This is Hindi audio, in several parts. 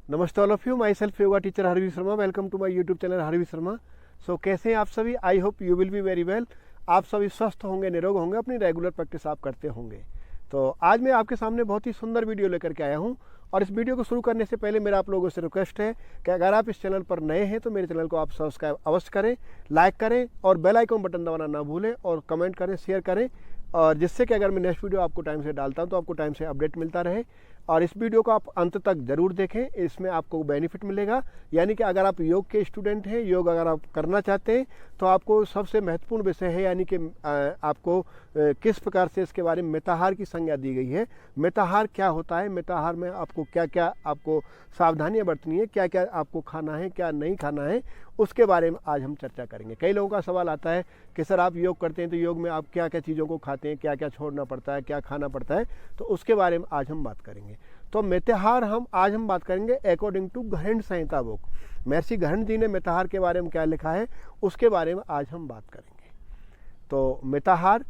नमस्ते all of you, myself yoga teacher Harvi Sharma. Welcome to my YouTube channel Harvi Sharma. So कैसे हैं आप सभी? I hope you will be very well. आप सभी स्वस्थ होंगे, निरोग होंगे, अपनी रेगुलर प्रैक्टिस आप करते होंगे। तो आज मैं आपके सामने बहुत ही सुंदर वीडियो लेकर के आया हूं। और इस वीडियो को शुरू करने से पहले मेरा आप लोगों से रिक्वेस्ट है कि अगर आप इस चैनल पर नए हैं तो मेरे चैनल को आप सब्सक्राइब अवश्य करें, लाइक करें और बेल आइकन बटन दबाना ना भूलें, और कमेंट करें, शेयर करें, और जिससे कि अगर मैं नेक्स्ट वीडियो आपको टाइम से डालता हूं तो आपको टाइम से अपडेट मिलता रहे। और इस वीडियो को आप अंत तक जरूर देखें, इसमें आपको बेनिफिट मिलेगा। यानी कि अगर आप योग के स्टूडेंट हैं, योग अगर आप करना चाहते हैं, तो आपको सबसे महत्वपूर्ण विषय है, यानी कि आपको किस प्रकार से इसके बारे में मिताहार की संज्ञा दी गई है। मिताहार क्या होता है, मिताहार में आपको क्या क्या आपको सावधानियां बरतनी है, क्या क्या आपको खाना है, क्या नहीं खाना है, उसके बारे में आज हम चर्चा करेंगे। कई लोगों का सवाल आता है कि सर आप योग करते हैं तो योग में आप क्या क्या चीज़ों को खाते हैं, क्या क्या छोड़ना पड़ता है, क्या खाना पड़ता है, तो उसके बारे में आज हम बात करेंगे। तो मिताहार आज हम बात करेंगे अकॉर्डिंग टू गहन संहिता बुक। महर्षि गहन जी ने मिताहार के बारे में क्या लिखा है उसके बारे में आज हम बात करेंगे। तो मिताहार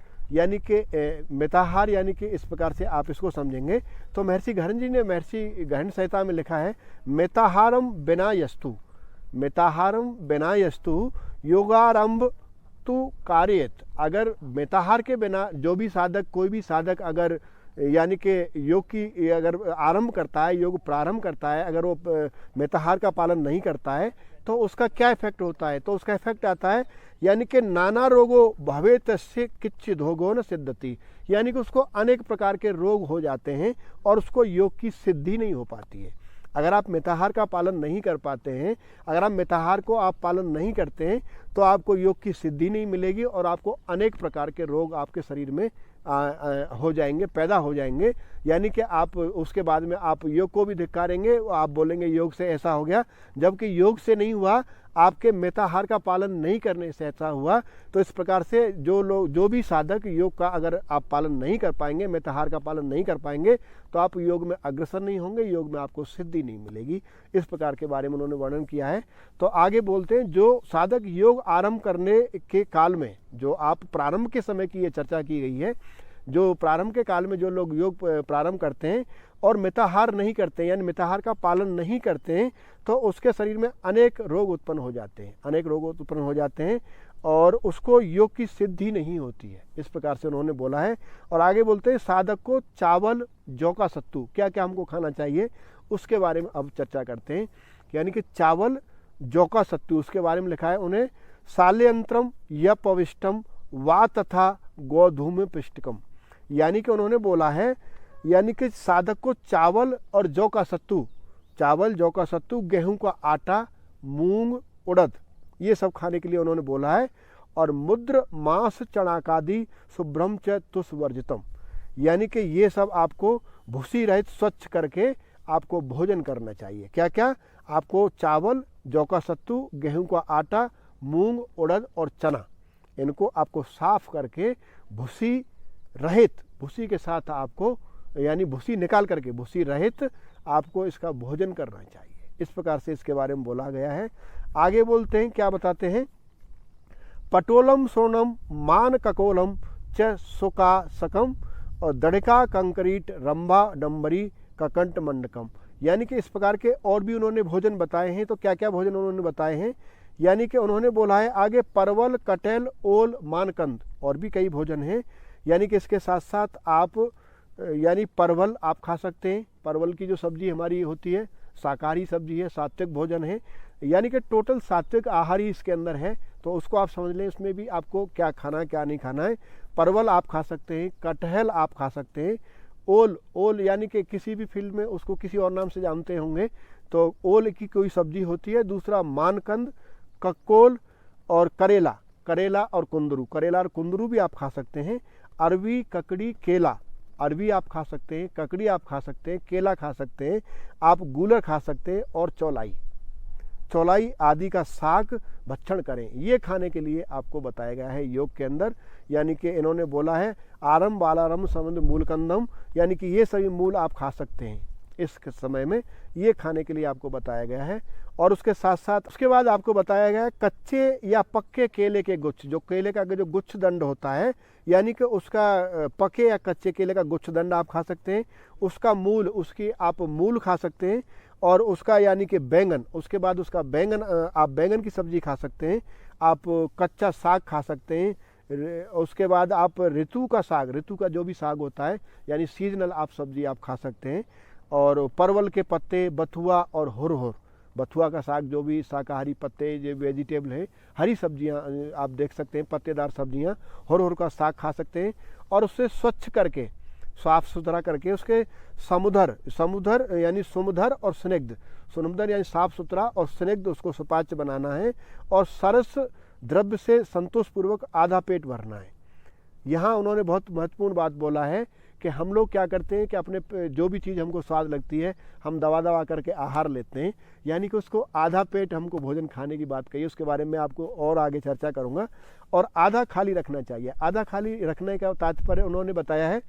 यानी कि इस प्रकार से आप इसको समझेंगे। तो महर्षि गहन जी ने महर्षि गहन संहिता में लिखा है, मिताहारम विनायस्तु, मिताहारम विनायस्तु योगारंभ तु कार्येत। अगर मिताहार के बिना जो भी साधक, कोई भी साधक अगर यानी कि योग की अगर आरंभ करता है, योग प्रारंभ करता है, अगर वो मिताहार का पालन नहीं करता है तो उसका क्या इफेक्ट होता है? तो उसका इफेक्ट आता है यानी कि नाना रोगो भवे तस्य किच्चिद होगो न सिद्धति, यानी कि उसको अनेक प्रकार के रोग हो जाते हैं और उसको योग की सिद्धि नहीं हो पाती है। अगर आप मिताहार का पालन नहीं कर पाते हैं, अगर आप मिताहार को आप पालन नहीं करते हैं, तो आपको योग की सिद्धि नहीं मिलेगी और आपको अनेक प्रकार के रोग आपके शरीर में हो जाएंगे, पैदा हो जाएंगे। यानी कि आप उसके बाद में आप योग को भी धिक्कारेंगे, आप बोलेंगे योग से ऐसा हो गया, जबकि योग से नहीं हुआ, आपके मिताहार का पालन नहीं करने से ऐसा हुआ। तो इस प्रकार से जो भी साधक योग का अगर आप पालन नहीं कर पाएंगे, मिताहार का पालन नहीं कर पाएंगे, तो आप योग में अग्रसर नहीं होंगे, योग में आपको सिद्धि नहीं मिलेगी। इस प्रकार के बारे में उन्होंने वर्णन किया है। तो आगे बोलते हैं, जो साधक योग आरंभ करने के काल में, जो आप प्रारंभ के समय की ये चर्चा की गई है, जो प्रारंभ के काल में जो लोग योग प्रारंभ करते हैं और मिताहार नहीं करते हैं, यानी मिताहार का पालन नहीं करते हैं, तो उसके शरीर में अनेक रोग उत्पन्न हो जाते हैं, अनेक रोग उत्पन्न हो जाते हैं और उसको योग की सिद्धि नहीं होती है। इस प्रकार से उन्होंने बोला है। और आगे बोलते हैं, साधक को चावल, जौ का सत्तू, क्या क्या हमको खाना चाहिए उसके बारे में अब चर्चा करते हैं। यानी कि चावल, जौ का सत्तू, उसके बारे में लिखा है उन्हें, साल्यंत्रम यपविष्टम वा तथा गोधूम पिष्टकम। यानी कि उन्होंने बोला है, यानी कि साधक को चावल और जौ का सत्तू, चावल, जौ का सत्तू, गेहूं का आटा, मूंग, उड़द, ये सब खाने के लिए उन्होंने बोला है। और मुद्र, मांस, चणाकादि शुभ्रम च तुषवर्जितम, यानी कि ये सब आपको भूसी रहित स्वच्छ करके आपको भोजन करना चाहिए। क्या क्या? आपको चावल, जौ का सत्तू, गेहूं का आटा, मूंग, उड़द और चना, इनको आपको साफ करके भूसी रहित, भूसी के साथ आपको, यानी भूसी निकाल करके, भूसी रहित आपको इसका भोजन करना चाहिए। इस प्रकार से इसके बारे में बोला गया है। आगे बोलते हैं, क्या बताते हैं, पटोलम सोनम मान ककोलम च सुका सकम और दड़का कंक्रीट रंभा डम्बरी ककंट मंडकम। यानी कि इस प्रकार के और भी उन्होंने भोजन बताए हैं। तो क्या क्या भोजन उन्होंने बताए हैं? यानी कि उन्होंने बोला है आगे, परवल, कटहल, ओल, मानकंद, और भी कई भोजन हैं। यानी कि इसके साथ साथ आप यानी परवल आप खा सकते हैं। परवल की जो सब्जी हमारी होती है, शाकाहारी सब्जी है, सात्विक भोजन है, यानी कि टोटल सात्विक आहार ही इसके अंदर है। तो उसको आप समझ लें, इसमें भी आपको क्या खाना है, क्या नहीं खाना है। परवल आप खा सकते हैं, कटहल आप खा सकते हैं, ओल यानी कि किसी भी फील्ड में उसको किसी और नाम से जानते होंगे, तो ओल की कोई सब्जी होती है। दूसरा मानकंद, कक्कोल और करेला और कुंदरू भी आप खा सकते हैं। अरवी, ककड़ी, केला, अरवी आप खा सकते हैं, ककड़ी आप खा सकते हैं, केला खा सकते हैं, आप गूलर खा सकते हैं, और चौलाई आदि का साग भक्षण करें। ये खाने के लिए आपको बताया गया है योग के अंदर। यानी कि इन्होंने बोला है, आरम बालारम संबंध मूल कंदम, यानी कि ये सभी मूल आप खा सकते हैं इस समय में, ये खाने के लिए आपको बताया गया है। और उसके साथ साथ उसके बाद आपको बताया गया है, कच्चे या पक्के केले के गुच्छ, जो केले का जो गुच्छ दंड होता है, यानी कि उसका पके या कच्चे केले का गुच्छ दंड आप खा सकते हैं। उसका मूल, उसकी आप मूल खा सकते हैं। और उसका यानी कि बैंगन, उसके बाद उसका बैंगन, आप बैंगन की सब्जी खा सकते हैं, आप कच्चा साग खा सकते हैं, उसके बाद आप ऋतु का साग, ऋतु का जो भी साग होता है यानी सीजनल आप सब्जी आप खा सकते हैं। और परवल के पत्ते, बथुआ और हुरहुर, बथुआ का साग, जो भी शाकाहारी पत्ते जो वेजिटेबल है, हरी सब्जियां आप देख सकते हैं, पत्तेदार सब्जियां, हुरहुर का साग खा सकते हैं। और उससे स्वच्छ करके, साफ सुथरा करके उसके समुधर यानी सुमधर और स्निग्ध, सुमधर यानी साफ सुथरा और स्निग्ध उसको सुपाच्य बनाना है। और सरस द्रव्य से संतोषपूर्वक आधा पेट भरना है। यहाँ उन्होंने बहुत महत्वपूर्ण बात बोला है कि हम लोग क्या करते हैं कि अपने जो भी चीज़ हमको स्वाद लगती है हम दबा करके आहार लेते हैं, यानी कि उसको आधा पेट हमको भोजन खाने की बात कही, उसके बारे में आपको और आगे चर्चा करूँगा। और आधा खाली रखना चाहिए। आधा खाली रखने का तात्पर्य उन्होंने बताया है,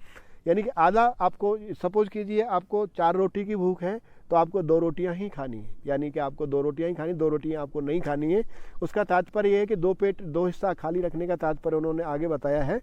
यानी कि आधा, आपको सपोज कीजिए आपको 4 रोटी की भूख है तो आपको 2 रोटियां ही खानी है, यानी कि आपको 2 रोटियां ही खानी, 2 रोटियां आपको नहीं खानी है। उसका तात्पर्य यह है कि 2 पेट 2 हिस्सा खाली रखने का तात्पर्य उन्होंने आगे बताया है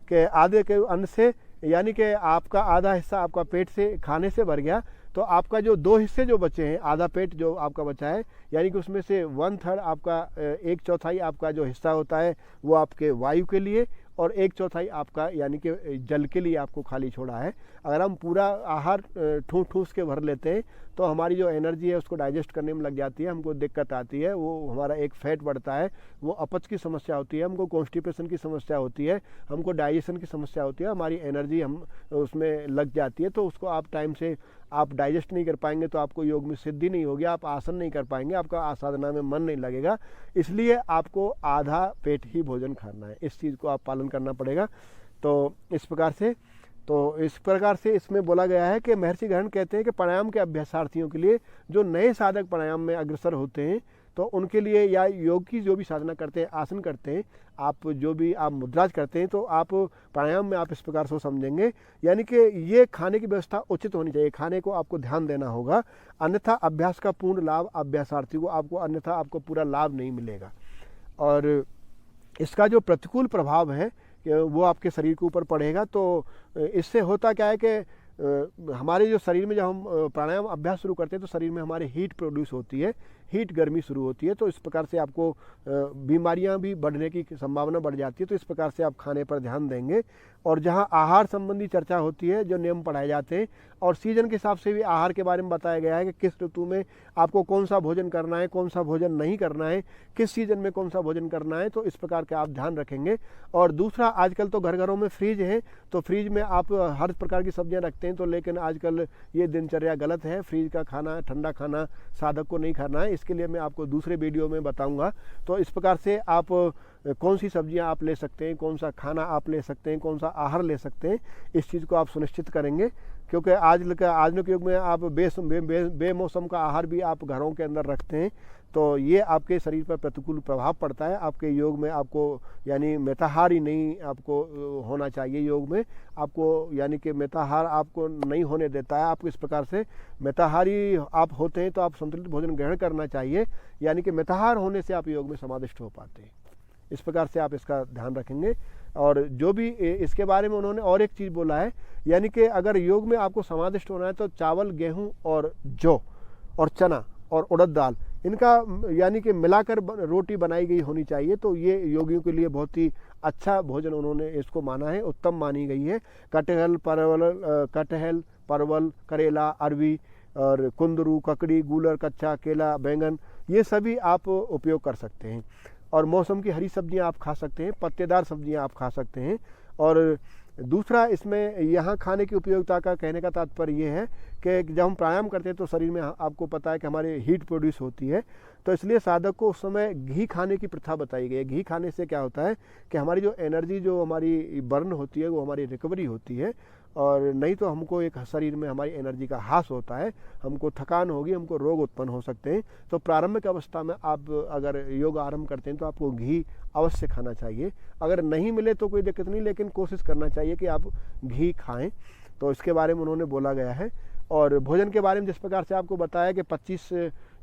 कि आधे के अन्न से, यानी कि आपका आधा हिस्सा आपका पेट से खाने से भर गया तो आपका जो 2 हिस्से जो बचे हैं, आधा पेट जो आपका बचा है, यानी कि उसमें से 1/3 आपका, 1/4 आपका जो हिस्सा होता है वो आपके वायु के लिए और 1/4 आपका यानी कि जल के लिए आपको खाली छोड़ा है। अगर हम पूरा आहार ठूस के भर लेते हैं तो हमारी जो एनर्जी है उसको डाइजेस्ट करने में लग जाती है, हमको दिक्कत आती है, वो हमारा एक फैट बढ़ता है, वो अपच की समस्या होती है, हमको कॉन्स्टिपेशन की समस्या होती है, हमको डाइजेशन की समस्या होती है, हमारी एनर्जी हम उसमें लग जाती है। तो उसको आप टाइम से आप डाइजेस्ट नहीं कर पाएंगे तो आपको योग में सिद्धि नहीं होगी, आप आसन नहीं कर पाएंगे, आपका आसाधना में मन नहीं लगेगा। इसलिए आपको आधा पेट ही भोजन खाना है, इस चीज़ को आप पालन करना पड़ेगा। तो इस प्रकार से इसमें बोला गया है कि महर्षि गहन कहते हैं कि प्राणायाम के अभ्यासार्थियों के लिए, जो नए साधक प्राणायाम में अग्रसर होते हैं तो उनके लिए, या योग की जो भी साधना करते हैं, आसन करते हैं, आप जो भी आप मुद्राज करते हैं, तो आप प्राणायाम में आप इस प्रकार से समझेंगे, यानी कि ये खाने की व्यवस्था उचित होनी चाहिए, खाने को आपको ध्यान देना होगा, अन्यथा अभ्यास का पूर्ण लाभ अभ्यासार्थी को अन्यथा आपको पूरा लाभ नहीं मिलेगा। और इसका जो प्रतिकूल प्रभाव है वो आपके शरीर के ऊपर पड़ेगा। तो इससे होता क्या है कि हमारे जो शरीर में जब हम प्राणायाम अभ्यास शुरू करते हैं तो शरीर में हमारे हीट प्रोड्यूस होती है, हीट गर्मी शुरू होती है, तो इस प्रकार से आपको बीमारियां भी बढ़ने की संभावना बढ़ जाती है। तो इस प्रकार से आप खाने पर ध्यान देंगे। और जहां आहार संबंधी चर्चा होती है, जो नियम पढ़ाए जाते हैं, और सीजन के हिसाब से भी आहार के बारे में बताया गया है कि किस ऋतु में आपको कौन सा भोजन करना है, कौन सा भोजन नहीं करना है, किस सीजन में कौन सा भोजन करना है, तो इस प्रकार का आप ध्यान रखेंगे। और दूसरा, आजकल तो घर घरों में फ्रिज है, तो फ्रिज में आप हर प्रकार की सब्जियां रखते हैं, तो लेकिन आजकल ये दिनचर्या गलत है, फ्रिज का खाना, ठंडा खाना साधक को नहीं खाना है, इसके लिए मैं आपको दूसरे वीडियो में बताऊंगा। तो इस प्रकार से आप कौन सी सब्जियां आप ले सकते हैं, कौन सा खाना आप ले सकते हैं, कौन सा आहार ले सकते हैं, इस चीज़ को आप सुनिश्चित करेंगे। क्योंकि आधुनिक युग में आप बेमौसम का आहार भी आप घरों के अंदर रखते हैं, तो ये आपके शरीर पर प्रतिकूल प्रभाव पड़ता है। आपके योग में आपको यानी मिताहार ही नहीं आपको होना चाहिए, योग में आपको यानी कि मिताहार आपको नहीं होने देता है। आपको इस प्रकार से मिताहारी आप होते हैं तो आप संतुलित भोजन ग्रहण करना चाहिए, यानी कि मिताहार होने से आप योग में समाविष्ट हो पाते हैं। इस प्रकार से आप इसका ध्यान रखेंगे। और जो भी इसके बारे में उन्होंने और एक चीज़ बोला है, यानी कि अगर योग में आपको समाविष्ट होना है तो चावल, गेहूं और जौ और चना और उड़द दाल, इनका यानी कि मिलाकर रोटी बनाई गई होनी चाहिए। तो ये योगियों के लिए बहुत ही अच्छा भोजन उन्होंने इसको माना है, उत्तम मानी गई है। कटहल, परवल, करेला, अरवी और कुंदरू, ककड़ी, गूलर, कच्चा केला, बैंगन, ये सभी आप उपयोग कर सकते हैं। और मौसम की हरी सब्जियां आप खा सकते हैं, पत्तेदार सब्जियां आप खा सकते हैं। और दूसरा, इसमें यहाँ खाने की उपयोगिता का कहने का तात्पर्य ये है कि जब हम प्राणायाम करते हैं तो शरीर में आपको पता है कि हमारे हीट प्रोड्यूस होती है, तो इसलिए साधक को उस समय घी खाने की प्रथा बताई गई है। घी खाने से क्या होता है कि हमारी जो एनर्जी जो हमारी बर्न होती है वो हमारी रिकवरी होती है, और नहीं तो हमको एक शरीर में हमारी एनर्जी का ह्रास होता है, हमको थकान होगी, हमको रोग उत्पन्न हो सकते हैं। तो प्रारंभिक अवस्था में आप अगर योग आरंभ करते हैं तो आपको घी अवश्य खाना चाहिए। अगर नहीं मिले तो कोई दिक्कत नहीं, लेकिन कोशिश करना चाहिए कि आप घी खाएं। तो इसके बारे में उन्होंने बोला गया है। और भोजन के बारे में जिस प्रकार से आपको बताया कि 25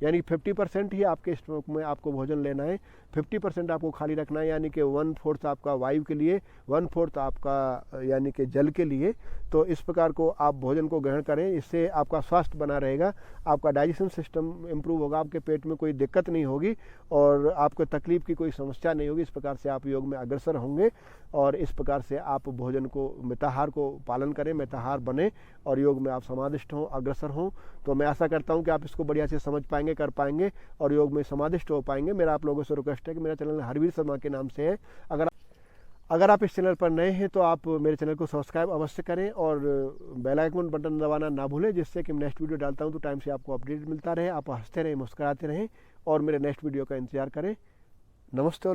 यानी 50% ही आपके स्टमक में आपको भोजन लेना है, 50% आपको खाली रखना है, यानी कि 1/4 आपका वायु के लिए, 1/4 आपका यानी कि जल के लिए। तो इस प्रकार को आप भोजन को ग्रहण करें, इससे आपका स्वास्थ्य बना रहेगा, आपका डाइजेशन सिस्टम इम्प्रूव होगा, आपके पेट में कोई दिक्कत नहीं होगी और आपको तकलीफ की कोई समस्या नहीं होगी। इस प्रकार से आप योग में अग्रसर होंगे और इस प्रकार से आप भोजन को, मिताहार को पालन करें, मिताहार बने और योग में आप समादिष्ट हों, अग्रसर हों। तो मैं आशा करता हूं कि आप इसको बढ़िया से समझ पाएंगे, कर पाएंगे और योग में समादिष्ट हो पाएंगे। मेरा आप लोगों से रिक्वेस्ट है कि मेरा चैनल हरवीर शर्मा के नाम से है। अगर आप इस चैनल पर नए हैं तो आप मेरे चैनल को सब्सक्राइब अवश्य करें और बेल आइकन बटन दबाना ना भूलें, जिससे कि मैं नेक्स्ट वीडियो डालता हूं तो टाइम से आपको अपडेट मिलता रहे, आप हंसते रहें, मुस्कुराते रहें और मेरे नेक्स्ट वीडियो का इंतजार करें। नमस्ते।